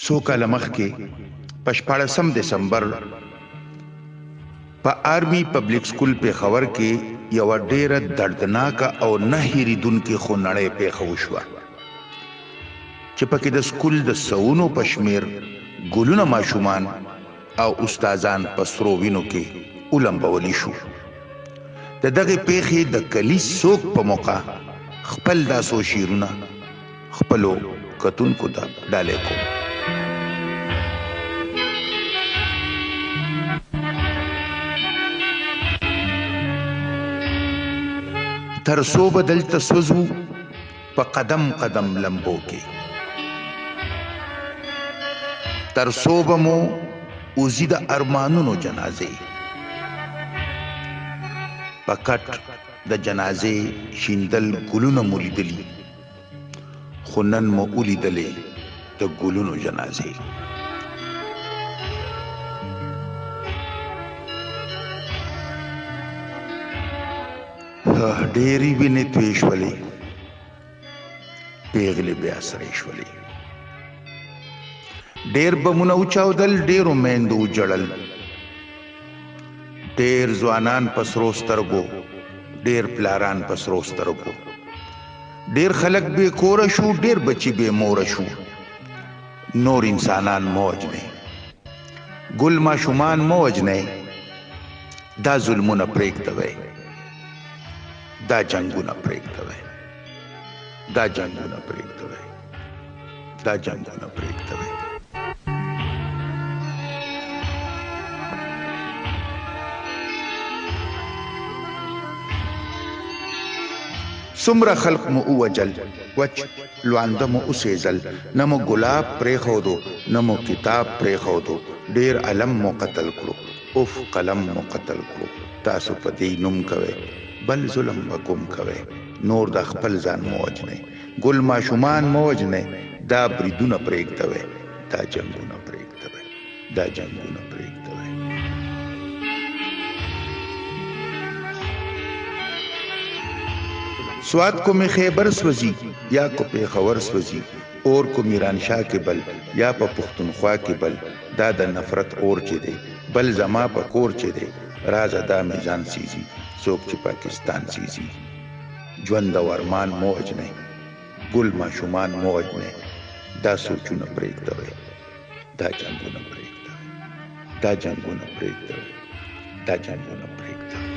څو کاله مخکې په 14 دسمبر په آرمی پبلک سکول پېښور کې یو ډیره دردناک او نه هېریدونکې خونړۍ پیښه وشوه چې پکې د سکول د سونو پشمیر ګلونه ماشومان او استادان په سرو وینو کې ولمبولی شو د دغه پیښې د کلی څوک په موقع خپل داسو شیرونه خپلو کتونکو ته ډالۍ کوم تر څو بدل تسوزو په قدم قدم لمبو کې تر څو بمو اوزی د ارمانونو جنازې پکټ د جنازې شیندل ګلونه مولیدلی خنن مو ولیدلې د ګلونو جنازې ډېری وینې توی شولې پیغلې بیا سرې شولې ډېر بمونه وچاودل ډېرو میندو وجړل ډېر ځوانان په سرو سترګو ډېر پلاران په سرو سترګو ډېر خلک بې کوره شو ډېر بچي بې موره شو نور انسانان مو وژنئ ګل ماشومان مو وژنئ دا ظلمونه پرېږدوئ دا جنگونه پرېږدوئ دا جنگونه پرېږدوئ دا جنگونه پرېږدوئ څومره خلق مو ووجل وچ لوانده مو اوسېزل نه مو ګلاب پرېښودو نه مو کتاب پرېښودو ډېر علم مو قتل کړو اوف قلم مو قتل کړو تاسو په دې نوم کوئ بل ظلم به کوم کوئ نور د خپل ځان مو وژنئ ګل ماشومان مو وژنئ دا بریدونه پرېږدوئ دا جنګونه پرېږدوئ دا جنګونه پرېږدوئ سواد کو می خیبر سوزی یا کو پیښور سوزی اور کو میرانشاه کې بل یا په پښتونخوا کې بل دا د نفرت اور چې دی بل زما په کور چې دی راز دا میزان سیزی څوک چې پاکستان سیزی ژوند او ارمان مو وژنئ ګل ماشومان مو وژنئ دا سوچونه پرېږدوئ دا جنګونه پرېږدوئ دا جنګونه پرېږدوئ دا جنګونه پرېږدوئ